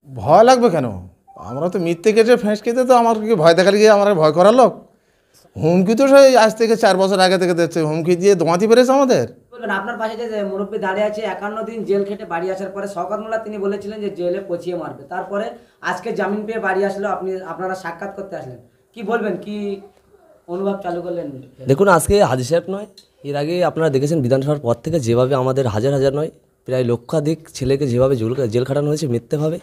ভয় লাগবে কেন? আমরা তো মিথ্যে কেটে ফেঁসকেতে তো আমার কি ভয় দেখালে গিয়ে আমার ভয় করার লোক? হুমকি তো সেই আজ থেকে 4 বছর আগে থেকে দিচ্ছে, হুমকি দিয়ে দোয়াতে পেরেছে আমাদের। বলবেন আপনার পাশে যে মুরব্বী দাঁড়িয়ে আছে 51 দিন জেল খেটে বাড়ি আসার পরে শওকত মোল্লা তিনি বলেছিলেন যে জেলে পচিয়ে মারবে, তারপরে আজকে জামিন পেয়ে বাড়ি আসলো, আপনারা সাক্ষাৎ করতে আসলেন, কি বলবেন, কি অনুভব চালু করলেন? দেখুন, আজকে হাজি সাহেব নয়, এর আগে আপনারা দেখেছেন বিধানসভার পর থেকে যেভাবে আমাদের হাজার হাজার নয় প্রায় লক্ষাধিক ছেলেকে যেভাবে জেল খাটানো হয়েছে মিথ্যেভাবে।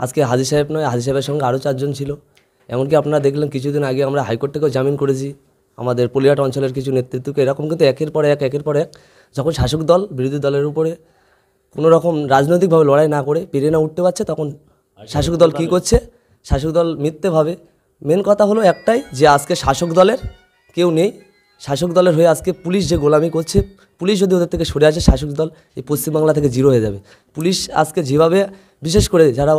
আজকে হাজি সাহেব নয়, হাজি সাহেবের সঙ্গে আরও 4 জন ছিল। এমনকি আপনারা দেখলেন কিছুদিন আগে আমরা হাইকোর্ট থেকেও জামিন করেছি আমাদের পলিহাট অঞ্চলের কিছু নেতৃত্বকে। এরকম কিন্তু একের পর এক যখন শাসক দল বিরোধী দলের উপরে কোনো রকম রাজনৈতিকভাবে লড়াই না করে পেরে না উঠতে পারছে, তখন শাসক দল কী করছে? শাসক দল মিথ্যেভাবে, মেন কথা হলো একটাই যে আজকে শাসক দলের কেউ নেই। শাসক দলের হয়ে আজকে পুলিশ যে গোলামি করছে, পুলিশ যদি ওদের থেকে সরে আসে শাসক দল এই পশ্চিমবাংলা থেকে জিরো হয়ে যাবে। পুলিশ আজকে যেভাবে বিশেষ করে যারা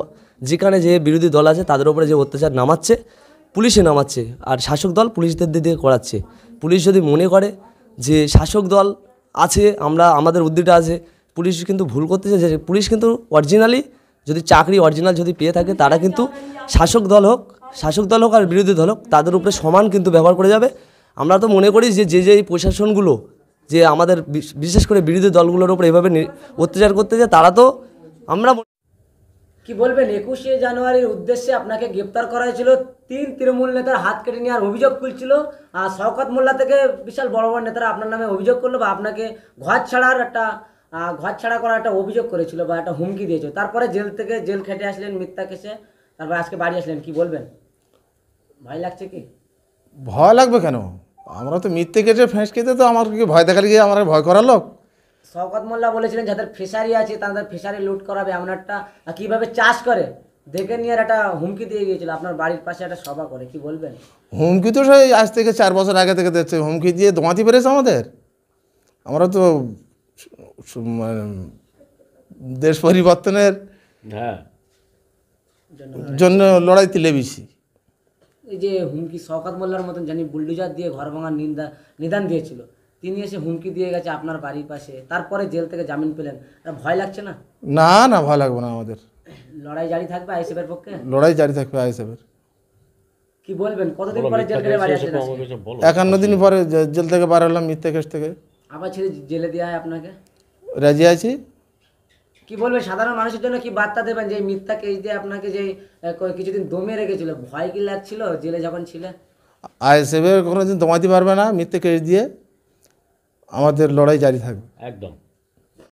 যেখানে যে বিরোধী দল আছে তাদের উপরে যে অত্যাচার নামাচ্ছে, পুলিশে নামাচ্ছে, আর শাসক দল পুলিশদের দিয়ে করাচ্ছে। পুলিশ যদি মনে করে যে শাসক দল আছে, আমাদের উদ্যোগটা আছে, পুলিশ কিন্তু ভুল করতেছে। যে পুলিশ কিন্তু অরিজিনালি যদি চাকরি অরিজিনাল যদি পেয়ে থাকে, তারা কিন্তু শাসক দল হোক আর বিরোধী দল হোক তাদের উপরে সমান কিন্তু ব্যবহার করে যাবে। আমরা তো মনে করি যে এই প্রশাসনগুলো যে আমাদের বিশেষ করে বিরোধী দলগুলোর উপর এভাবে অত্যাচার করতে যায়, তারা তো আমরা কি বলবেন, 21শে জানুয়ারির উদ্দেশ্যে আপনাকে গ্রেপ্তার করা হয়েছিল, 3 তৃণমূল নেতার হাত কেটে নেওয়ার অভিযোগ তুলছিল, আর শওকত মোল্লা থেকে বিশাল বড় বড় নেতারা আপনার নামে অভিযোগ করলো বা আপনাকে ঘর ছাড়া করার একটা অভিযোগ করেছিল বা একটা হুমকি দিয়েছিল, তারপরে জেল খেটে আসলেন মিথ্যা কেসে, তারপরে আজকে বাড়ি আসলেন, কি বলবেন, ভয় লাগছে কি? ভয় লাগবে কেন? আমরা তো মিথ্যে কেটে ফেঁসকেতে তো আমার কি ভয় দেখালে গিয়ে আমার ভয় করার লোক? শওকত মোল্লা বলেছিলেন যাদের ফিশারি আছে তাদের ফিশারি লুট করাবে, এমন একটা কীভাবে চাষ করে দেখে নিয়ে একটা হুমকি দিয়ে গিয়েছিল, আপনার বাড়ির পাশে একটা সভা করে, কি বলবেন? হুমকি তো সেই আজ থেকে 4 বছর আগে থেকে দিচ্ছে, হুমকি দিয়ে দোয়াতে পেরেছে আমাদের। আমরা তো মানে দেশ পরিবর্তনের জন্য লড়াই তুলে বেশি। এই যে হুমকি, শওকত মোল্লার মতন জানি বুলডোজার দিয়ে ঘর ভাঙার নিদান দিয়েছিল, তিনি এসে হুমকি দিয়ে গেছে আপনার বাড়ির পাশে, তারপরে জেল থেকে জামিন পেলেন, আর ভয় লাগছে না? না না, ভয় লাগবে না আমাদের। লড়াই জারি থাকবে আইএসএফের পক্ষে? লড়াই জারি থাকবে আইএসএফের। কি বলবেন, কতদিন পরে জেল থেকে বাড়ি আসলেন? 51 দিন পরে জেল থেকে বার হলাম মিথ্যে কেস থেকে। আবার ছেড়ে জেলে দেওয়া হয় আপনাকে? রাজি আছি। কি বলবেন, সাধারণ মানুষের জন্য কি বার্তা দেবেন যে এই মিথ্যা কেস দিয়ে আপনাকে যে কিছুদিন দমিয়ে রেখেছিল, ভয় কি লাগছিল জেলে যখন ছিলেন? আইএসএফের কোনো দিন দমাতে পারবে না মিথ্যে কেস দিয়ে, আমাদের লড়াই জারি থাকবে। একদম।